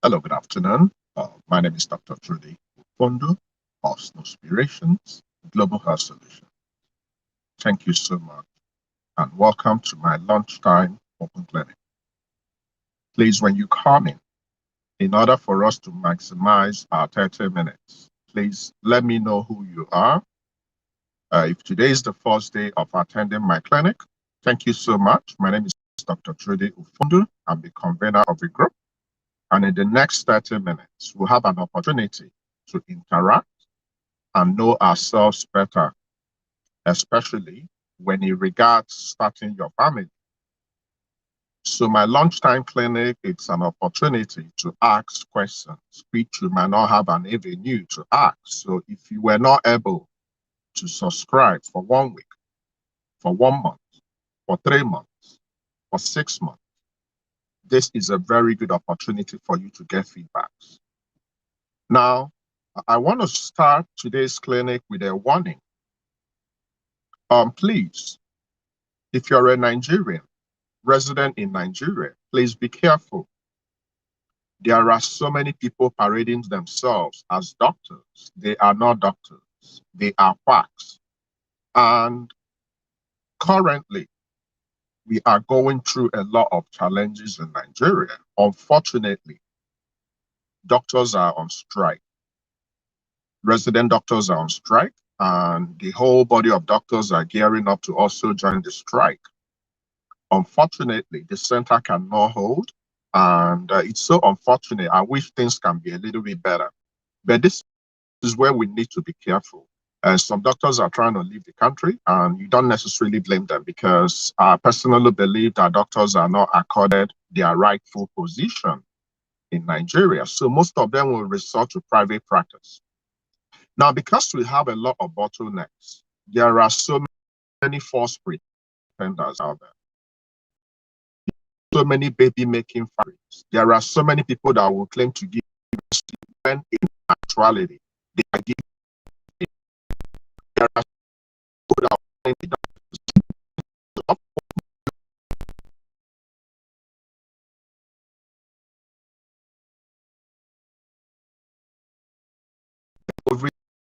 Hello, good afternoon. My name is Dr. Trudy Ufondo of Inspirations Global Health Solutions. Thank you so much and welcome to my lunchtime open clinic. Please, when you come in order for us to maximize our 30 minutes, please let me know who you are. If today is the first day of attending my clinic, thank you so much. My name is Dr. Trudy Ufondo. I'm the convener of the group. And in the next 30 minutes, we'll have an opportunity to interact and know ourselves better, especially when it regards starting your family. So my lunchtime clinic, it's an opportunity to ask questions which you might not have an avenue to ask. So if you were not able to subscribe for 1 week, for 1 month, for 3 months, for 6 months, this is a very good opportunity for you to get feedbacks. Now, I want to start today's clinic with a warning. Please, if you're a Nigerian resident in Nigeria, please be careful. There are so many people parading themselves as doctors. They are not doctors. They are quacks. And currently, we are going through a lot of challenges in Nigeria. Unfortunately, doctors are on strike. Resident doctors are on strike, and the whole body of doctors are gearing up to also join the strike. Unfortunately, the center cannot hold, and it's so unfortunate. I wish things can be a little bit better. But this is where we need to be careful. Some doctors are trying to leave the country, and you don't necessarily blame them because I personally believe that doctors are not accorded their rightful position in Nigeria. So most of them will resort to private practice. Now, because we have a lot of bottlenecks, there are so many false pretenders out there. So many baby-making factories. There are so many people that will claim to give when in actuality they are giving. There are people that will claim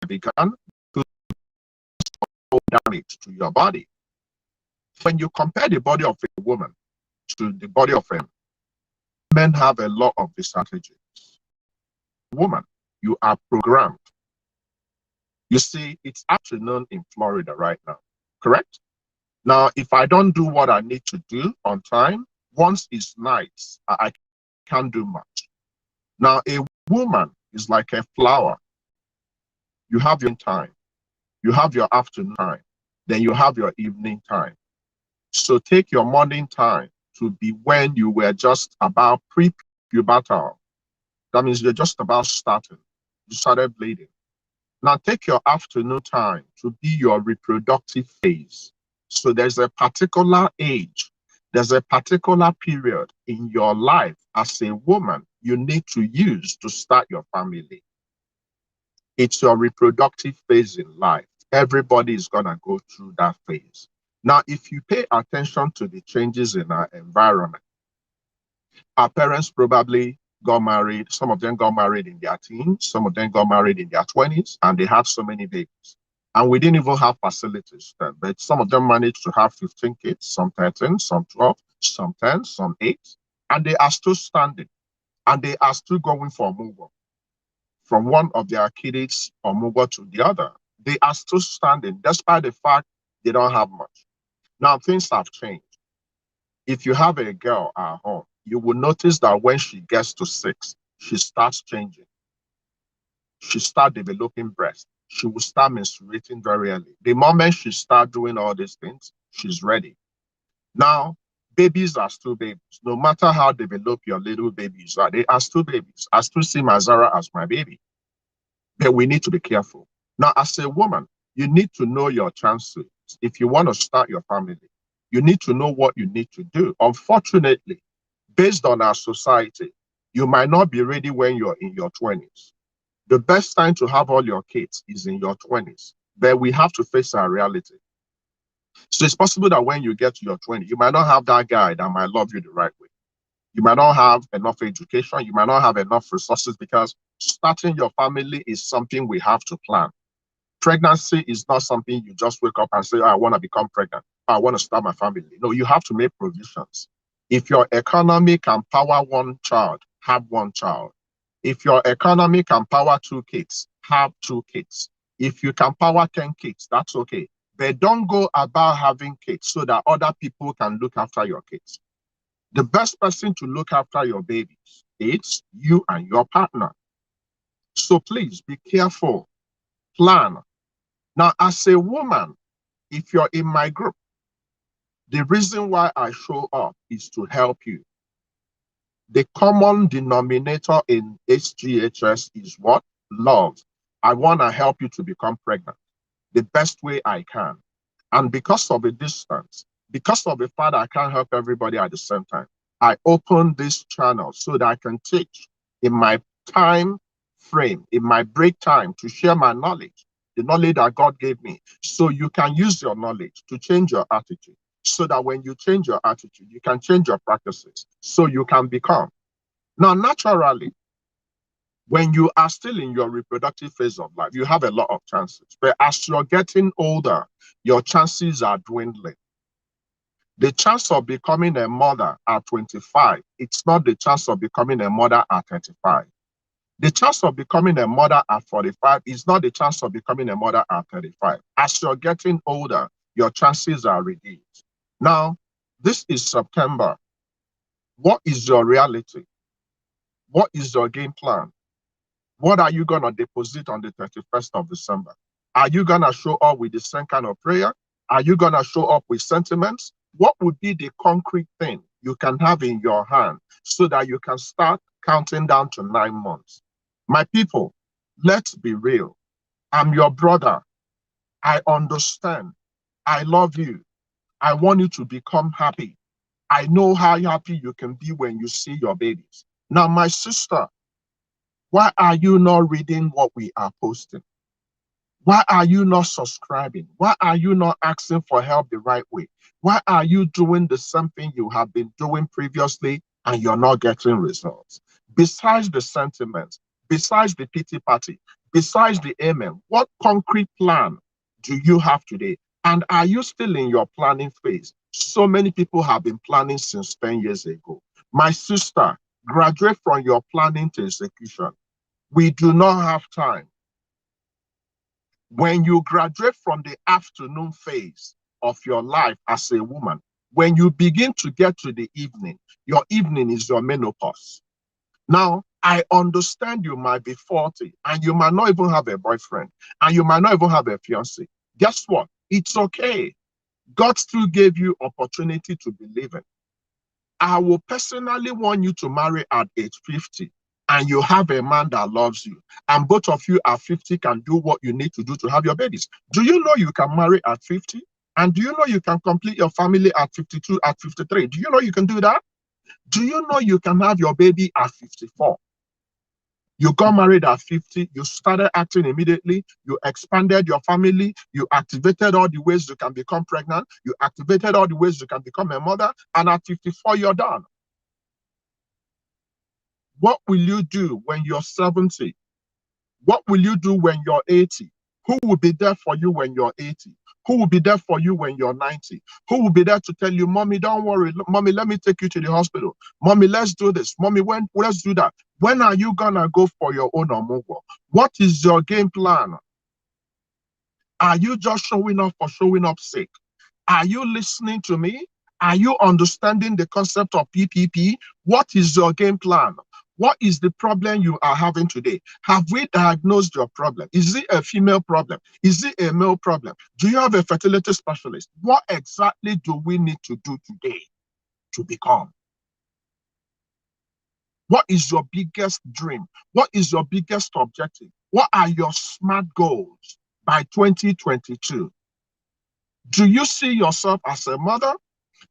began to slow damage to your body. When you compare the body of a woman to the body of a man, men have a lot of disadvantages. Woman, you are programmed. You see, it's afternoon in Florida right now, correct? Now, if I don't do what I need to do on time, once it's night, I can't do much. Now, a woman is like a flower. You have your time, you have your afternoon time, then you have your evening time. So take your morning time to be when you were just about pre-pubertal. That means you're just about starting. You started bleeding. Now take your afternoon time to be your reproductive phase. So there's a particular age, there's a particular period in your life as a woman you need to use to start your family. It's your reproductive phase in life. Everybody is going to go through that phase. Now, if you pay attention to the changes in our environment, our parents probably got married. Some of them got married in their teens. Some of them got married in their 20s, and they had so many babies. And we didn't even have facilities then, but some of them managed to have 15 kids, some 13, some 12, some 10, some 8, and they are still standing, and they are still going for a move on from one of their kids or move on to the other. They are still standing, despite the fact they don't have much. Now, things have changed. If you have a girl at home, you will notice that when she gets to 6, she starts changing. She starts developing breast. She will start menstruating very early. The moment she starts doing all these things, she's ready. Now, babies are still babies. No matter how developed your little babies are, they are still babies. I still see my Zara as my baby. But we need to be careful. Now, as a woman, you need to know your chances. If you want to start your family, you need to know what you need to do. Unfortunately, based on our society, you might not be ready when you're in your 20s. The best time to have all your kids is in your 20s, but we have to face our reality. So it's possible that when you get to your 20s, you might not have that guy that might love you the right way. You might not have enough education. You might not have enough resources, because starting your family is something we have to plan. Pregnancy is not something you just wake up and say, oh, I want to become pregnant. I want to start my family. No, you have to make provisions. If your economy can power one child, have one child. If your economy can power 2 kids, have 2 kids. If you can power 10 kids, that's okay. But don't go about having kids so that other people can look after your kids. The best person to look after your babies is you and your partner. So please be careful. Plan. Now, as a woman, if you're in my group, the reason why I show up is to help you. The common denominator in SGHS is what? Love. I want to help you to become pregnant the best way I can. And because of the distance, because of the fact that I can't help everybody at the same time, I open this channel so that I can teach in my time frame, in my break time, to share my knowledge, the knowledge that God gave me. So you can use your knowledge to change your attitude, so that when you change your attitude, you can change your practices, so you can become. Now, naturally, when you are still in your reproductive phase of life, you have a lot of chances. But as you're getting older, your chances are dwindling. The chance of becoming a mother at 25, it's not the chance of becoming a mother at 35. The chance of becoming a mother at 45 is not the chance of becoming a mother at 35. As you're getting older, your chances are reduced. Now, this is September. What is your reality? What is your game plan? What are you going to deposit on the 31st of December? Are you going to show up with the same kind of prayer? Are you going to show up with sentiments? What would be the concrete thing you can have in your hand so that you can start counting down to 9 months? My people, let's be real. I'm your brother. I understand. I love you. I want you to become happy. I know how happy you can be when you see your babies. Now, my sister, why are you not reading what we are posting? Why are you not subscribing? Why are you not asking for help the right way? Why are you doing the same thing you have been doing previously and you're not getting results? Besides the sentiments, besides the pity party, besides the amen, what concrete plan do you have today? And are you still in your planning phase? So many people have been planning since 10 years ago. My sister, graduate from your planning to execution. We do not have time. When you graduate from the afternoon phase of your life as a woman, when you begin to get to the evening, your evening is your menopause. Now, I understand you might be 40 and you might not even have a boyfriend and you might not even have a fiancé. Guess what? It's okay. God still gave you opportunity to be living. I will personally want you to marry at age 50 and you have a man that loves you and both of you at 50 can do what you need to do to have your babies. Do you know you can marry at 50? And do you know you can complete your family at 52, at 53? Do you know you can do that? Do you know you can have your baby at 54? You got married at 50, you started acting immediately, you expanded your family, you activated all the ways you can become pregnant, you activated all the ways you can become a mother, and at 54, you're done. What will you do when you're 70? What will you do when you're 80? Who will be there for you when you're 80? Who will be there for you when you're 90? Who will be there to tell you, Mommy, don't worry. Mommy, let me take you to the hospital. Mommy, let's do this. Mommy, let's do that. When are you going to go for your own omugo? What is your game plan? Are you just showing up for showing up's sake? Are you listening to me? Are you understanding the concept of PPP? What is your game plan? What is the problem you are having today? Have we diagnosed your problem? Is it a female problem? Is it a male problem? Do you have a fertility specialist? What exactly do we need to do today to become? What is your biggest dream? What is your biggest objective? What are your SMART goals by 2022? Do you see yourself as a mother?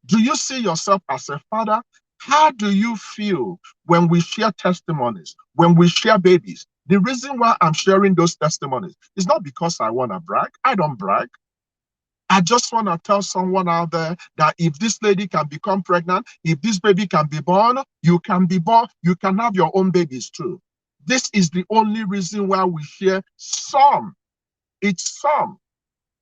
Do you see yourself as a father? How do you feel when we share testimonies, when we share babies? The reason why I'm sharing those testimonies is not because I want to brag. I don't brag. I just want to tell someone out there that if this lady can become pregnant, if this baby can be born, you can be born, you can have your own babies too. This is the only reason why we share some. It's some.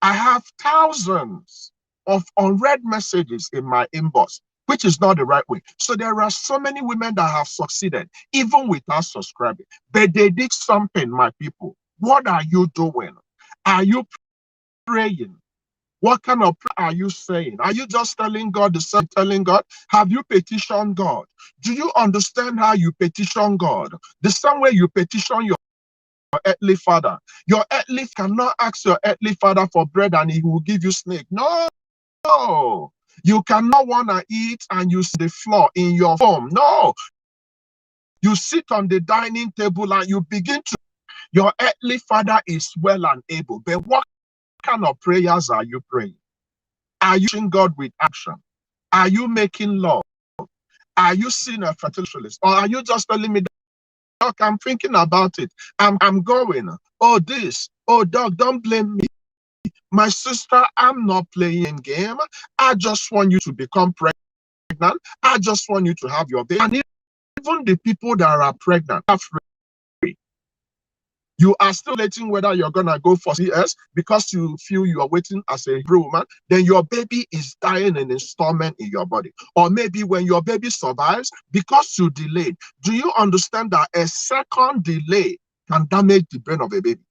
I have thousands of unread messages in my inbox, which is not the right way. So there are so many women that have succeeded, even without subscribing. But they did something, my people. What are you doing? Are you praying? What kind of prayer are you saying? Are you just telling God the same, telling God? Have you petitioned God? Do you understand how you petition God? The same way you petition your earthly father. Your earthly cannot ask your earthly father for bread and he will give you snake. No. You cannot want to eat and you see the floor in your home. No. You sit on the dining table and you begin to. Your earthly father is well and able. But what kind of prayers are you praying? Are you pushing God with action? Are you making love? Are you seeing a fertility? Or are you just telling me, Doc, I'm thinking about it. I'm going. Oh, this. Oh, Doc, don't blame me. My sister, I'm not playing game. I just want you to become pregnant. I just want you to have your baby. And even the people that are pregnant are free. You are still waiting whether you're going to go for CS because you feel you are waiting as a woman, then your baby is dying in installment in your body. Or maybe when your baby survives, because you delayed. Do you understand that a second delay can damage the brain of a baby?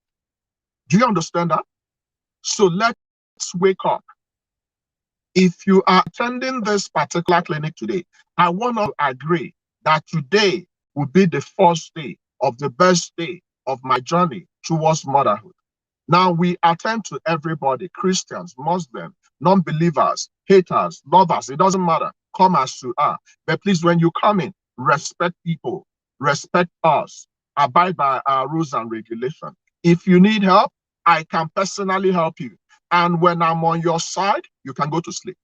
Do you understand that? So let's wake up. If you are attending this particular clinic today, I want to agree that today will be the first day of the best day of my journey towards motherhood. Now we attend to everybody, Christians, Muslims, non-believers, haters, lovers, it doesn't matter. Come as you are. But please, when you come in, respect people, respect us, abide by our rules and regulations. If you need help, I can personally help you. And when I'm on your side, you can go to sleep.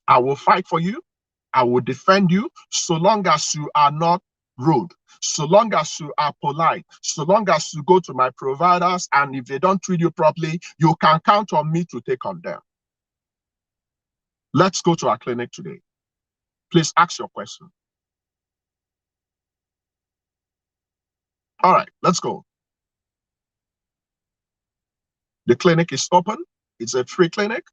I will fight for you. I will defend you so long as you are not rude, so long as you are polite, so long as you go to my providers, and if they don't treat you properly, you can count on me to take on them. Let's go to our clinic today. Please ask your question. All right, let's go. The clinic is open. It's a free clinic.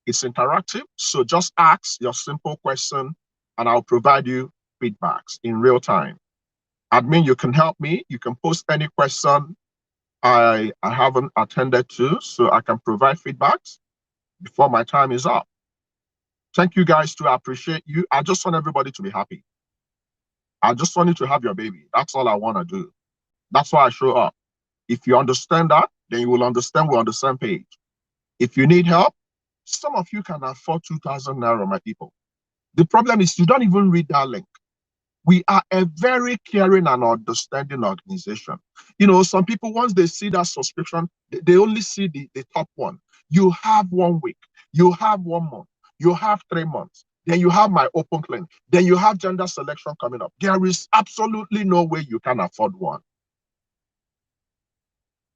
It's interactive. So just ask your simple question and I'll provide you feedbacks in real time. Admin, you can help me. You can post any question I haven't attended to, so I can provide feedbacks before my time is up. Thank you guys too. I appreciate you. I just want everybody to be happy. I just want you to have your baby. That's all I want to do. That's why I show up. If you understand that, then you will understand we're on the same page. If you need help, some of you can afford 2,000 naira, my people. The problem is you don't even read that link. We are a very caring and understanding organization. You know, some people, once they see that subscription, they only see the top one. You have 1 week, you have 1 month, you have 3 months, then you have my open clinic, then you have gender selection coming up. There is absolutely no way you can afford one.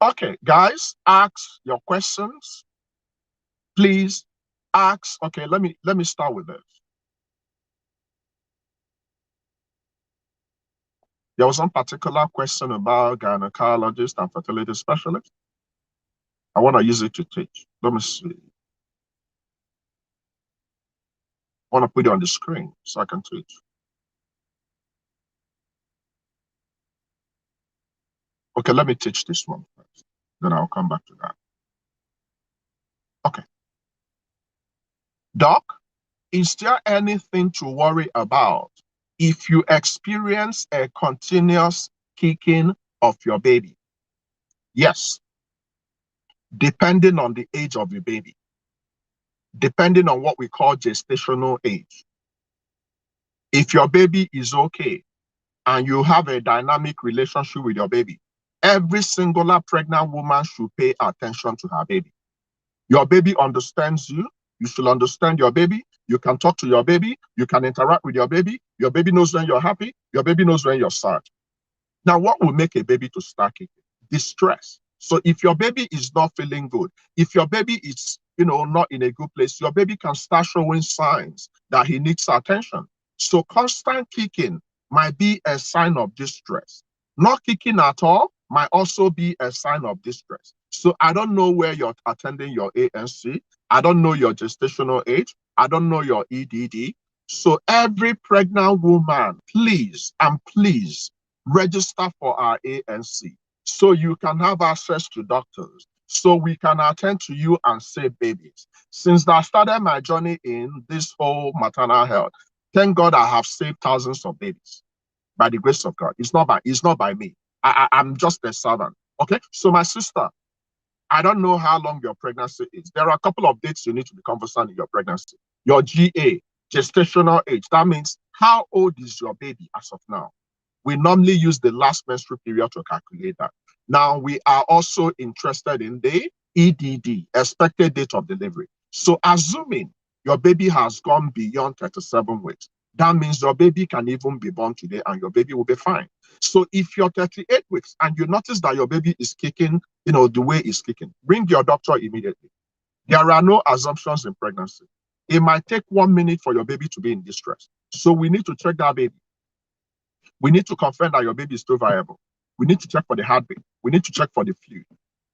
Okay, guys, ask your questions. Please ask. Okay, let me start with this. There was one particular question about gynecologist and fertility specialist. I want to use it to teach. Let me see. I want to put it on the screen so I can teach. Okay, let me teach this one first. Then I'll come back to that. Okay. Doc, is there anything to worry about if you experience a continuous kicking of your baby? Yes, depending on the age of your baby, depending on what we call gestational age. If your baby is okay and you have a dynamic relationship with your baby, every singular pregnant woman should pay attention to her baby. Your baby understands you. You should understand your baby. You can talk to your baby. You can interact with your baby. Your baby knows when you're happy. Your baby knows when you're sad. Now, what will make a baby to start kicking? Distress. So if your baby is not feeling good, if your baby is not in a good place, your baby can start showing signs that he needs attention. So constant kicking might be a sign of distress. Not kicking at all might also be a sign of distress. So I don't know where you're attending your ANC. I don't know your gestational age. I don't know your EDD. So every pregnant woman, please and please register for our ANC so you can have access to doctors, so we can attend to you and save babies. Since I started my journey in this whole maternal health, thank God I have saved thousands of babies by the grace of God. It's not by me. I'm just a servant. Okay. So my sister, I don't know how long your pregnancy is. There are a couple of dates you need to be conversant in your pregnancy. Your GA, gestational age. That means how old is your baby as of now? We normally use the last menstrual period to calculate that. Now, we are also interested in the EDD, expected date of delivery. So assuming your baby has gone beyond 37 weeks, that means your baby can even be born today and your baby will be fine. So if you're 38 weeks and you notice that your baby is kicking, the way it's kicking, bring your doctor immediately. There are no assumptions in pregnancy. It might take 1 minute for your baby to be in distress. So we need to check that baby. We need to confirm that your baby is still viable. We need to check for the heartbeat. We need to check for the fluid.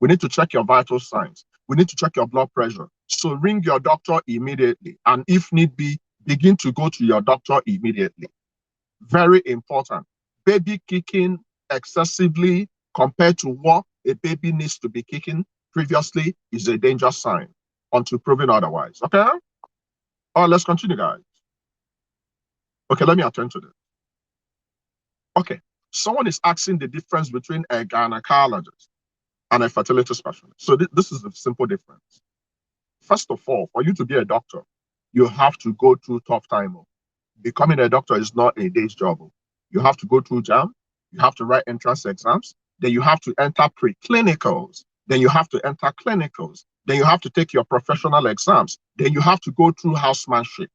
We need to check your vital signs. We need to check your blood pressure. So ring your doctor immediately. And if need be, begin to go to your doctor immediately. Very important. Baby kicking excessively compared to what a baby needs to be kicking previously is a danger sign until proven otherwise. Okay? All right, let's continue, guys. Okay, let me attend to this. Okay, someone is asking the difference between a gynecologist and a fertility specialist. So this is a simple difference. First of all, for you to be a doctor, you have to go through tough time. Becoming a doctor is not a day's job. You have to go through JAM, you have to write entrance exams, then you have to enter preclinicals, then you have to enter clinicals, then you have to take your professional exams, then you have to go through housemanship,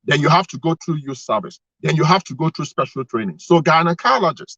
then you have to go through youth service, then you have to go through special training. So gynecologists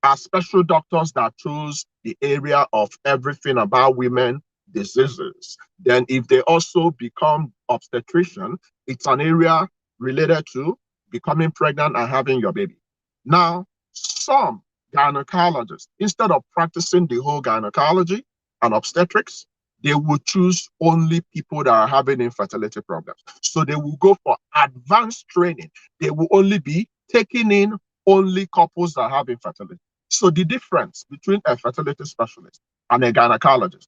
are special doctors that choose the area of everything about women diseases. Then if they also become obstetrician, it's an area related to becoming pregnant and having your baby. Now, some gynecologists, instead of practicing the whole gynecology and obstetrics, they will choose only people that are having infertility problems. So they will go for advanced training. They will only be taking in only couples that have infertility. So the difference between a fertility specialist and a gynecologist,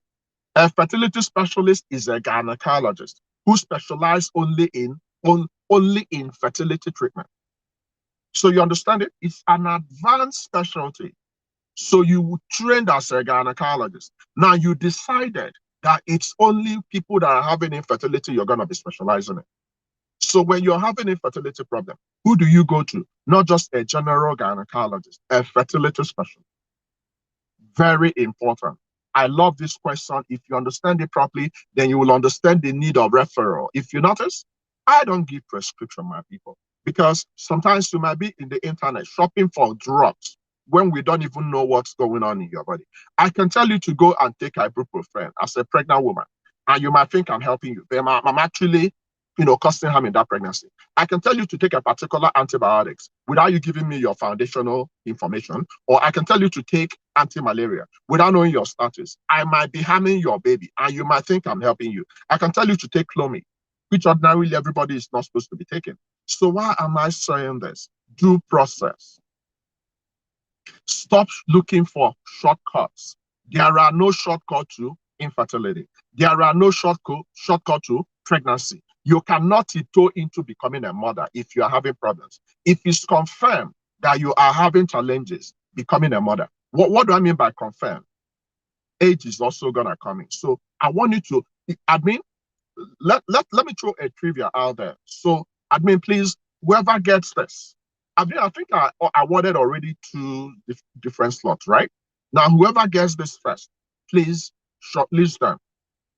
a fertility specialist is a gynecologist who specializes only in fertility treatment. So you understand it? It's an advanced specialty. So you were trained as a gynecologist. Now you decided that it's only people that are having infertility you're going to be specializing in. So when you're having a fertility problem, who do you go to? Not just a general gynecologist, a fertility specialist. Very important. I love this question. If you understand it properly, then you will understand the need of referral. If you notice, I don't give prescription, my people, because sometimes you might be in the internet shopping for drugs when we don't even know what's going on in your body. I can tell you to go and take ibuprofen as a pregnant woman, and you might think I'm helping you, but I'm actually, causing harm in that pregnancy. I can tell you to take a particular antibiotics without you giving me your foundational information, or I can tell you to take anti-malaria without knowing your status. I might be harming your baby, and you might think I'm helping you. I can tell you to take Clomid, which ordinarily everybody is not supposed to be taking. So why am I saying this? Due process. Stop looking for shortcuts. There are no shortcuts to infertility. There are no shortcut to pregnancy. You cannot tiptoe into becoming a mother if you are having problems. If it's confirmed that you are having challenges becoming a mother, what do I mean by confirmed? Age is also gonna come in. So I want you to, admin, let me throw a trivia out there. So admin, please, whoever gets this, I think I awarded already 2 different slots, right? Now, whoever gets this first, please shortlist them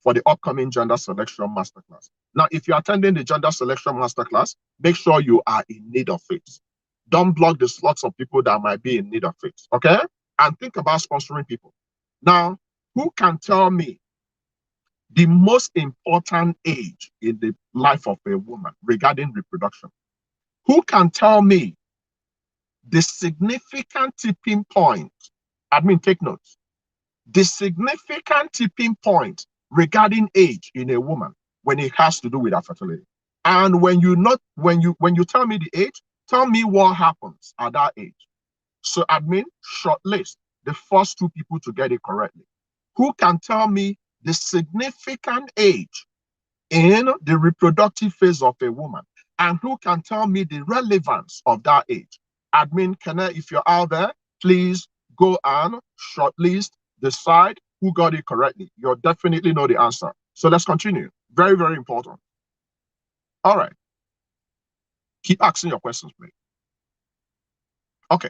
for the upcoming gender selection masterclass. Now, if you're attending the gender selection masterclass, make sure you are in need of it. Don't block the slots of people that might be in need of it, okay? And think about sponsoring people. Now, who can tell me the most important age in the life of a woman regarding reproduction. Who can tell me the significant tipping point? Admin, take notes. The significant tipping point regarding age in a woman when it has to do with her fertility. And when you tell me the age, tell me what happens at that age. So admin, shortlist the first two people to get it correctly. Who can tell me the significant age in the reproductive phase of a woman? And who can tell me the relevance of that age? Admin, if you're out there, please go and shortlist, decide who got it correctly. You'll definitely know the answer. So let's continue. Very, very important. All right. Keep asking your questions, please. Okay.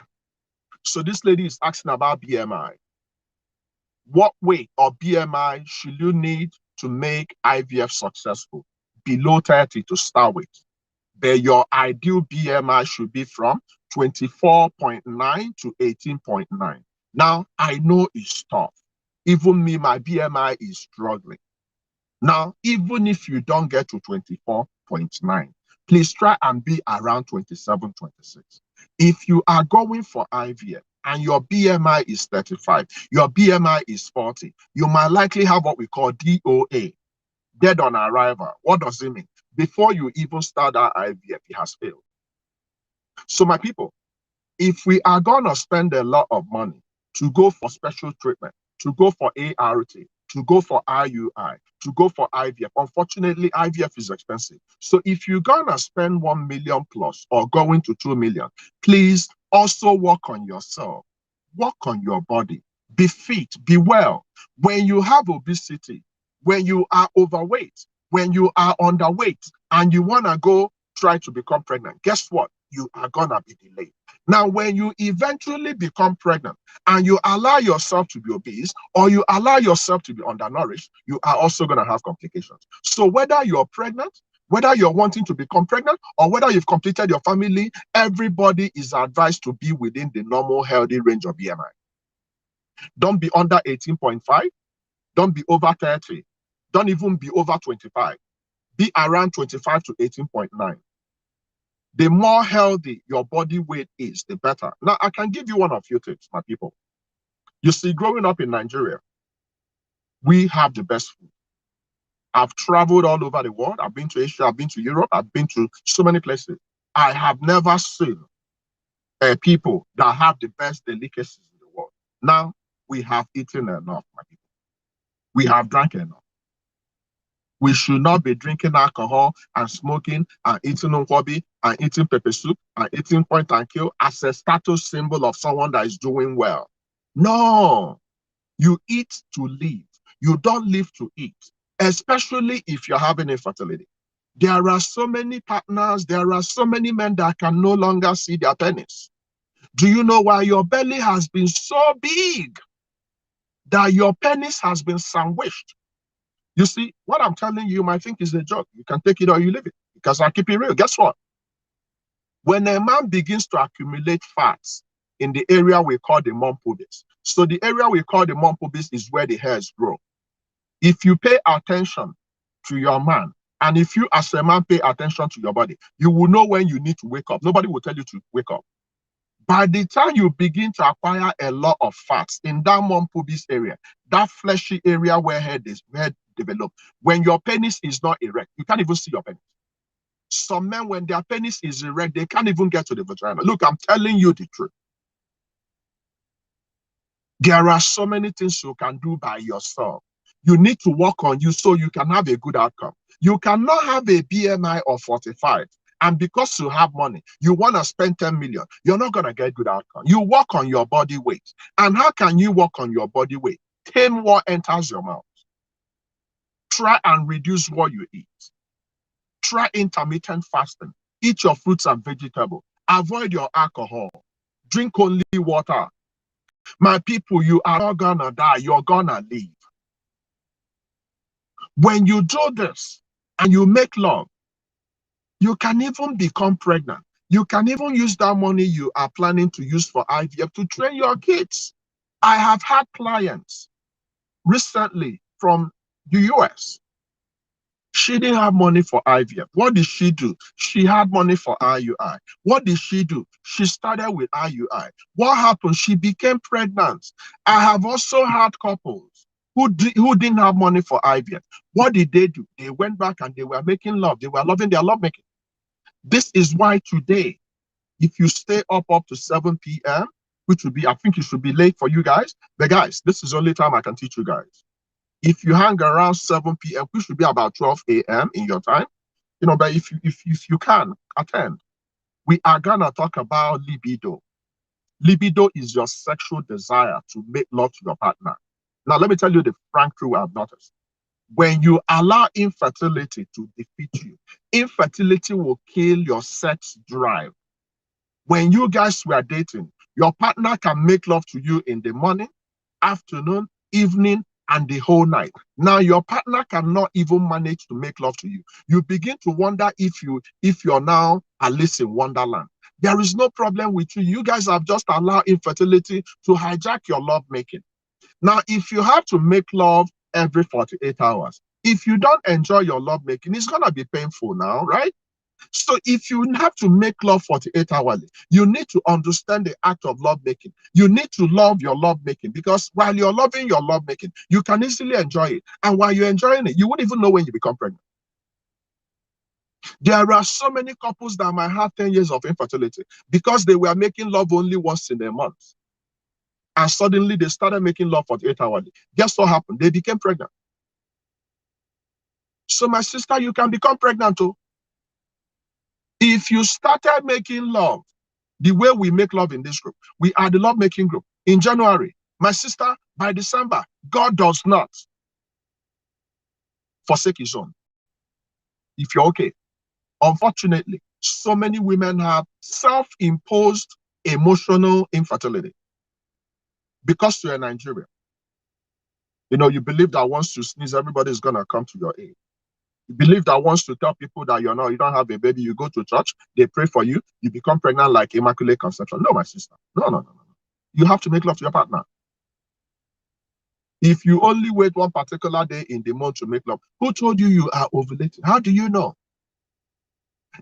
So this lady is asking about BMI. What weight or BMI should you need to make IVF successful? Below 30 to start with. But your ideal BMI should be from 24.9 to 18.9. Now, I know it's tough. Even me, my BMI is struggling. Now, even if you don't get to 24.9, please try and be around 27, 26. If you are going for IVF and your BMI is 35, your BMI is 40, you might likely have what we call DOA, dead on arrival. What does it mean? Before you even start that IVF, it has failed. So my people, if we are going to spend a lot of money to go for special treatment, to go for ART, to go for IUI, to go for IVF, unfortunately, IVF is expensive. So if you're going to spend 1 million plus or going to 2 million, please also work on yourself, work on your body, be fit, be well. When you have obesity, when you are overweight, when you are underweight, and you want to go try to become pregnant, guess what? You are going to be delayed. Now, when you eventually become pregnant and you allow yourself to be obese or you allow yourself to be undernourished, you are also going to have complications. So whether you're pregnant, whether you're wanting to become pregnant, or whether you've completed your family, everybody is advised to be within the normal healthy range of BMI. Don't be under 18.5. Don't be over 30. Don't even be over 25. Be around 25 to 18.9. The more healthy your body weight is, the better. Now, I can give you one of few tips, my people. You see, growing up in Nigeria, we have the best food. I've traveled all over the world. I've been to Asia, I've been to Europe, I've been to so many places. I have never seen people that have the best delicacies in the world. Now, we have eaten enough, my people. We have drank enough. We should not be drinking alcohol and smoking and eating nkwobi and eating pepper soup and eating point and kill as a status symbol of someone that is doing well. No, you eat to live. You don't live to eat, especially if you're having infertility. There are so many partners, there are so many men that can no longer see their penis. Do you know why your belly has been so big that your penis has been sandwiched? You see, what I'm telling you might think is a joke. You can take it or you leave it, because I keep it real. Guess what? When a man begins to accumulate fats in the area we call the mum pubis, so the area we call the mum pubis is where the hairs grow. If you pay attention to your man, and if you as a man pay attention to your body, you will know when you need to wake up. Nobody will tell you to wake up. By the time you begin to acquire a lot of fats in that mum pubis area, that fleshy area where head develop, when your penis is not erect, you can't even see your penis. Some men, when their penis is erect, they can't even get to the vagina. Look, I'm telling you the truth. There are so many things you can do by yourself. You need to work on you so you can have a good outcome. You cannot have a BMI of 45, and because you have money, you want to spend 10 million. You're not going to get good outcome. You work on your body weight. And how can you work on your body weight? Tame what enters your mouth. Try and reduce what you eat. Try intermittent fasting. Eat your fruits and vegetables. Avoid your alcohol. Drink only water. My people, you are not gonna die. You're gonna live. When you do this and you make love, you can even become pregnant. You can even use that money you are planning to use for IVF to train your kids. I have had clients recently from the US. She didn't have money for IVF. What did she do? She had money for IUI. What did she do? She started with IUI. What happened? She became pregnant. I have also had couples who didn't have money for IVF. What did they do? They went back and they were making love. They were loving their lovemaking. This is why today, if you stay up to 7 p.m., which would be, I think it should be late for you guys, but guys, this is the only time I can teach you guys. If you hang around 7 p.m., which should be about 12 a.m. in your time, but if you can attend, we are gonna talk about libido. Libido is your sexual desire to make love to your partner. Now, let me tell you the frank truth I've noticed. When you allow infertility to defeat you, infertility will kill your sex drive. When you guys were dating, your partner can make love to you in the morning, afternoon, evening, and the whole night. Now your partner cannot even manage to make love to you. You begin to wonder if you're now Alice in Wonderland. There is no problem with you. You guys have just allowed infertility to hijack your love making. Now, if you have to make love every 48 hours, if you don't enjoy your love making, it's gonna be painful now, right? So if you have to make love 48 hourly, you need to understand the act of love making. You need to love your love making, because while you're loving your love making, you can easily enjoy it. And while you're enjoying it, you won't even know when you become pregnant. There are so many couples that might have 10 years of infertility because they were making love only once in a month. And suddenly they started making love 48 hourly. Guess what happened? They became pregnant. So my sister, you can become pregnant too. If you started making love the way we make love in this group, we are the love making group. In January, my sister, by December, God does not forsake his own. If you're okay. Unfortunately, so many women have self-imposed emotional infertility because you're in Nigeria. You believe that once you sneeze, everybody's gonna come to your aid. You believe that once you tell people that you don't have a baby, you go to church, they pray for you, you become pregnant like Immaculate Conception. No, my sister. No. You have to make love to your partner. If you only wait one particular day in the month to make love, who told you you are ovulating? How do you know?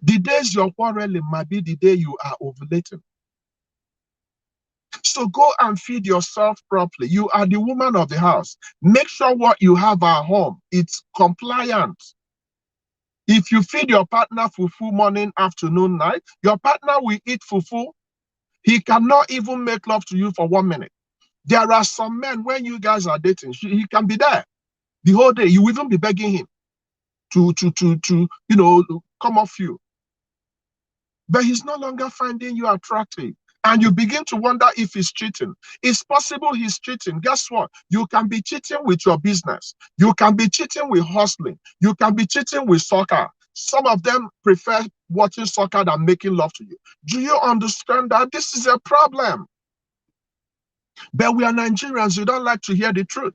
The days you're quarreling might be the day you are ovulating. So go and feed yourself properly. You are the woman of the house. Make sure what you have at home, it's compliant. If you feed your partner fufu morning, afternoon, night, your partner will eat fufu. He cannot even make love to you for 1 minute. There are some men, when you guys are dating, he can be there the whole day. You will even be begging him to come off you. But he's no longer finding you attractive. And you begin to wonder if he's cheating. It's possible he's cheating. Guess what? You can be cheating with your business. You can be cheating with hustling. You can be cheating with soccer. Some of them prefer watching soccer than making love to you. Do you understand that? This is a problem. But we are Nigerians. You don't like to hear the truth.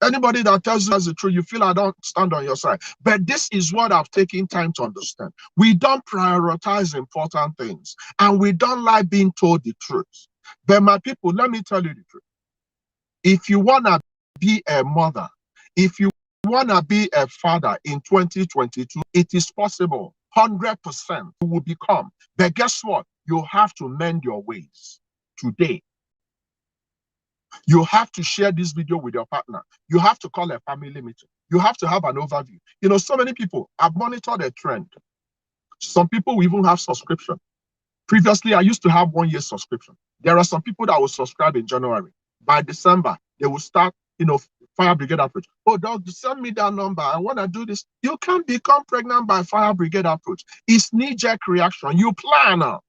Anybody that tells you that's the truth, you feel I don't stand on your side. But this is what I've taken time to understand. We don't prioritize important things, and we don't like being told the truth. But my people, let me tell you the truth. If you want to be a mother, if you want to be a father in 2022, it is possible. 100% you will become. But guess what? You have to mend your ways today. You have to share this video with your partner. You have to call a family meeting. You have to have an overview. So many people have monitored a trend. Some people will even have subscription. Previously, I used to have 1 year subscription. There are some people that will subscribe in January. By December, they will start, fire brigade approach. Oh, dog, send me that number. I want to do this. You can't become pregnant by fire brigade approach. It's knee-jerk reaction. You plan now.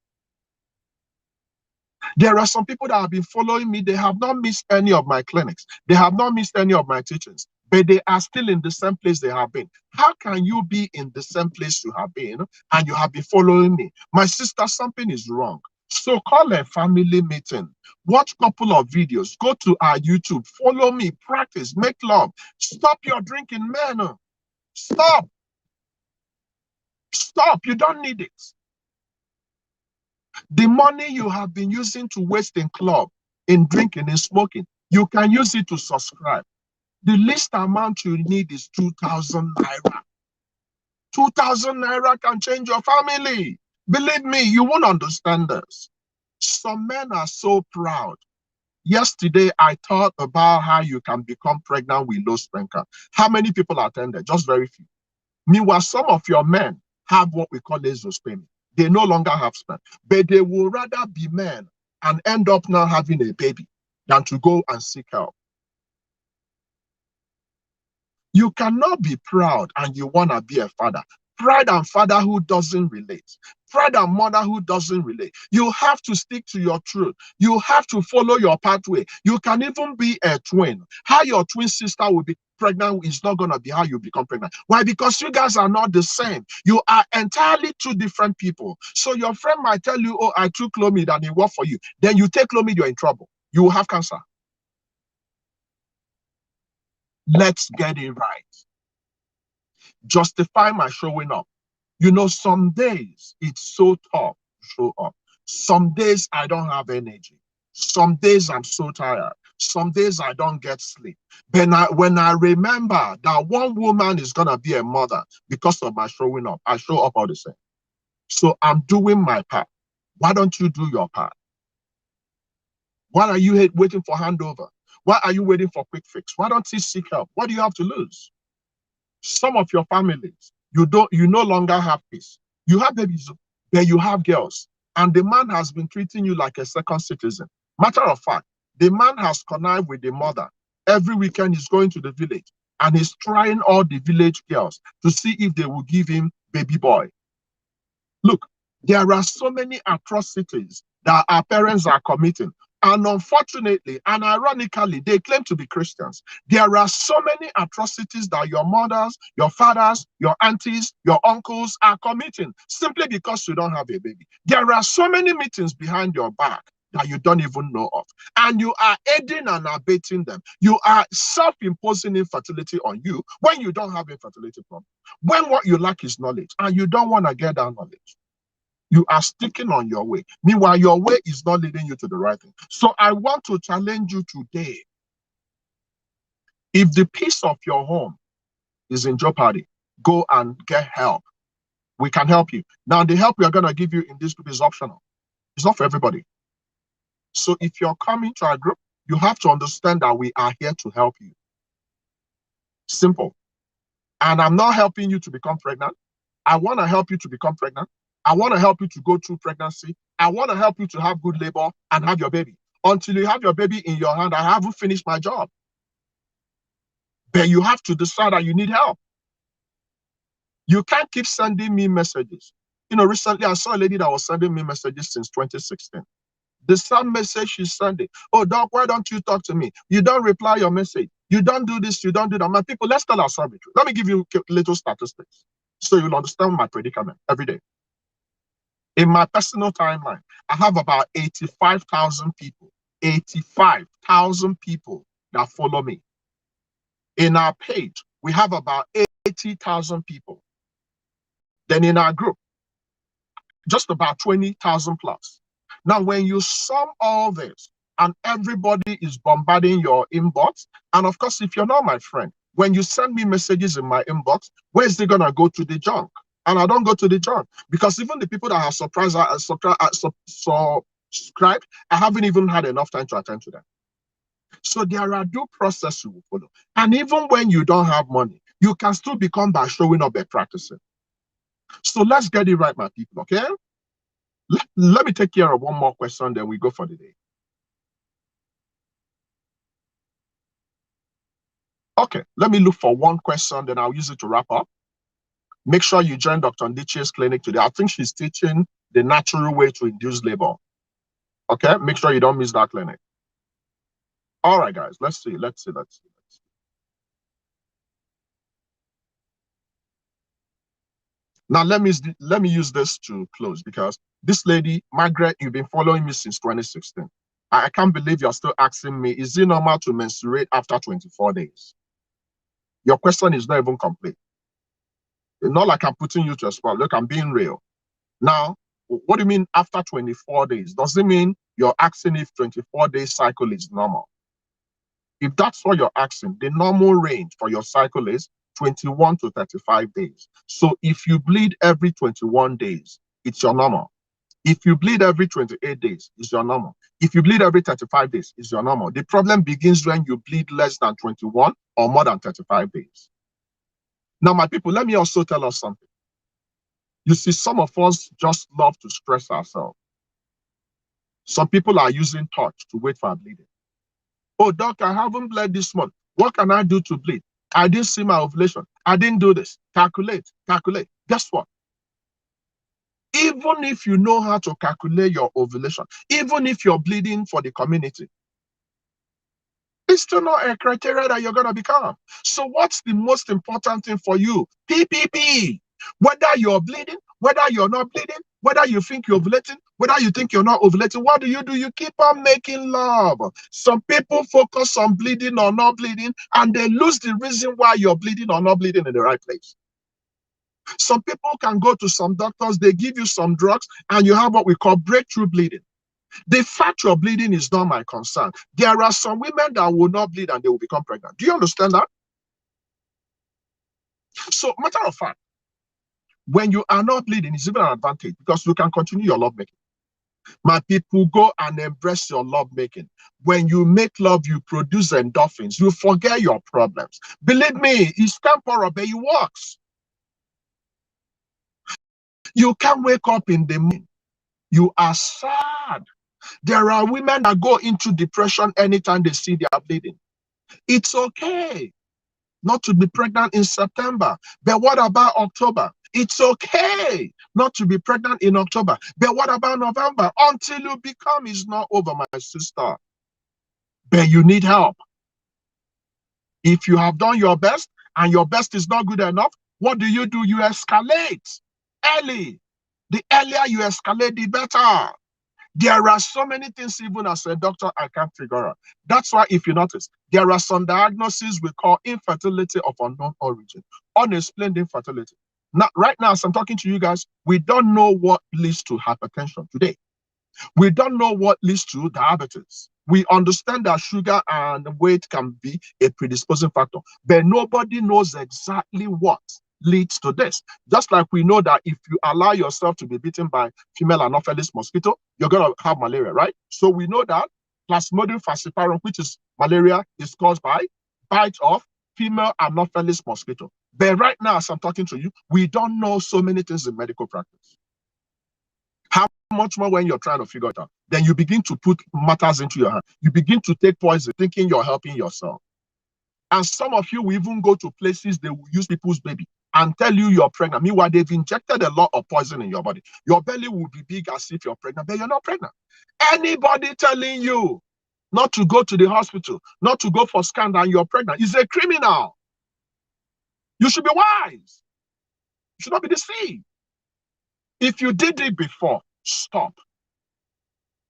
There are some people that have been following me. They have not missed any of my clinics. They have not missed any of my teachings, but they are still in the same place they have been. How can you be in the same place you have been and you have been following me? My sister, something is wrong. So call a family meeting. Watch a couple of videos. Go to our YouTube. Follow me. Practice. Make love. Stop your drinking, man. Stop. Stop. You don't need it. The money you have been using to waste in club, in drinking, in smoking, you can use it to subscribe. The least amount you need is 2,000 naira. 2,000 naira can change your family. Believe me, you won't understand this. Some men are so proud. Yesterday, I thought about how you can become pregnant with low sperm count. How many people attended? Just very few. Meanwhile, some of your men have what we call azoospermia. They no longer have sperm, but they will rather be men and end up now having a baby than to go and seek help. You cannot be proud and you want to be a father. Pride and fatherhood doesn't relate. Pride and motherhood doesn't relate. You have to stick to your truth. You have to follow your pathway. You can even be a twin. How your twin sister will be pregnant is not going to be how you become pregnant. Why? Because you guys are not the same. You are entirely two different people. So your friend might tell you, oh, I took Clomid and it worked for you. Then you take Clomid, you're in trouble. You will have cancer. Let's get it right. Justify my showing up. You know, some days it's so tough to show up. Some days I don't have energy. Some days I'm so tired. Some days I don't get sleep. When I remember that one woman is going to be a mother because of my showing up, I show up all the same. So I'm doing my part. Why don't you do your part? Why are you waiting for handover? Why are you waiting for quick fix? Why don't you seek help? What do you have to lose? Some of your families, you no longer have peace. You have babies, but you have girls, and the man has been treating you like a second citizen. Matter of fact, the man has connived with the mother. Every weekend he's going to the village and he's trying all the village girls to see if they will give him baby boy. Look, there are so many atrocities that our parents are committing. And unfortunately, and ironically, they claim to be Christians. There are so many atrocities that your mothers, your fathers, your aunties, your uncles are committing simply because you don't have a baby. There are so many meetings behind your back that you don't even know of. And you are aiding and abetting them. You are self-imposing infertility on you when you don't have infertility problem. When what you lack is knowledge and you don't want to get that knowledge. You are sticking on your way. Meanwhile, your way is not leading you to the right thing. So I want to challenge you today. If the peace of your home is in jeopardy, go and get help. We can help you. Now, the help we are going to give you in this group is optional. It's not for everybody. So if you're coming to our group, you have to understand that we are here to help you. Simple. And I'm not helping you to become pregnant. I want to help you to become pregnant. I want to help you to go through pregnancy. I want to help you to have good labor and have your baby. Until you have your baby in your hand, I haven't finished my job. But you have to decide that you need help. You can't keep sending me messages. You know, recently I saw a lady that was sending me messages since 2016. The same message she's sending. Oh, Doc, why don't you talk to me? You don't reply your message. You don't do this, you don't do that. My people, let's tell ourselves the truth. Let me give you little statistics so you'll understand my predicament every day. In my personal timeline, I have about 85,000 people, 85,000 people that follow me. In our page, we have about 80,000 people. Then in our group, just about 20,000 plus. Now, when you sum all this and everybody is bombarding your inbox, and of course, if you're not my friend, when you send me messages in my inbox, where's they gonna go? To the junk? And I don't go to the junk because even the people that have subscribed, I haven't even had enough time to attend to them. So there are due process you will follow. And even when you don't have money, you can still become by showing up and practicing. So let's get it right, my people, okay? Let me take care of one more question, then we go for the day. Okay, let me look for one question, then I'll use it to wrap up. Make sure you join Dr. Ndiche's clinic today. I think she's teaching the natural way to induce labor. Okay, make sure you don't miss that clinic. All right, guys, let's see. Now, let me use this to close because this lady, Margaret, you've been following me since 2016. I can't believe you're still asking me, is it normal to menstruate after 24 days? Your question is not even complete. It's not like I'm putting you to a spot. Look, I'm being real. Now, what do you mean after 24 days? Does it mean you're asking if 24-day cycle is normal? If that's what you're asking, the normal range for your cycle is 21 to 35 days. So if you bleed every 21 days, it's your normal. If you bleed every 28 days, it's your normal. If you bleed every 35 days, it's your normal. The problem begins when you bleed less than 21 or more than 35 days. Now, my people, let me also tell us something. You see, some of us just love to stress ourselves. Some people are using touch to wait for a bleeding. Oh, doc, I haven't bled this month. What can I do to bleed? I didn't see my ovulation. I didn't do this. Calculate, calculate. Guess what? Even if you know how to calculate your ovulation, even if you're bleeding for the community, it's still not a criteria that you're going to become. So what's the most important thing for you? PPP. Whether you're bleeding, whether you're not bleeding, whether you think you're ovulating, whether you think you're not ovulating, what do? You keep on making love. Some people focus on bleeding or not bleeding, and they lose the reason why you're bleeding or not bleeding in the right place. Some people can go to some doctors, they give you some drugs, and you have what we call breakthrough bleeding. The fact you're bleeding is not my concern. There are some women that will not bleed and they will become pregnant. Do you understand that? So, matter of fact, when you are not bleeding, it's even an advantage because you can continue your lovemaking. My people, go and embrace your lovemaking. When you make love, you produce endorphins. You forget your problems. Believe me, it's temporal, but it works. You can't wake up in the morning. You are sad. There are women that go into depression anytime they see they are bleeding. It's okay not to be pregnant in September. But what about October? It's okay not to be pregnant in October. But what about November? Until you become, is not over, my sister. But you need help. If you have done your best and your best is not good enough, what do? You escalate early. The earlier you escalate, the better. There are so many things, even as a doctor, I can't figure out. That's why, if you notice, there are some diagnoses we call infertility of unknown origin, unexplained infertility. Now, right now, as I'm talking to you guys, we don't know what leads to hypertension today. We don't know what leads to diabetes. We understand that sugar and weight can be a predisposing factor, but nobody knows exactly what leads to this. Just like we know that if you allow yourself to be bitten by female Anopheles mosquito, you're going to have malaria, right? So we know that Plasmodium falciparum, which is malaria, is caused by bite of female Anopheles mosquito. But right now, as I'm talking to you, we don't know so many things in medical practice. How much more when you're trying to figure it out? Then you begin to put matters into your hand. You begin to take poison, thinking you're helping yourself. And some of you will even go to places they will use people's baby and tell you you're pregnant. Meanwhile, they've injected a lot of poison in your body. Your belly will be big as if you're pregnant, but you're not pregnant. Anybody telling you not to go to the hospital, not to go for scan and you're pregnant is a criminal. You should be wise. You should not be deceived. If you did it before, stop.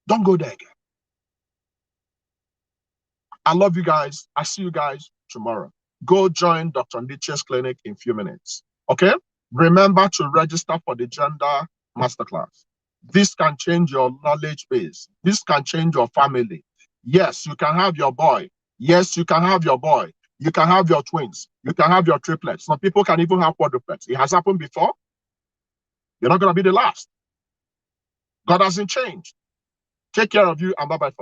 Don't go there again. I love you guys. I see you guys tomorrow. Go join Dr. Ndiche's clinic in a few minutes. Okay? Remember to register for the gender masterclass. This can change your knowledge base. This can change your family. Yes, you can have your boy. Yes, you can have your boy. You can have your twins. You can have your triplets. Some people can even have quadruplets. It has happened before. You're not going to be the last. God hasn't changed. Take care of you and bye-bye for now.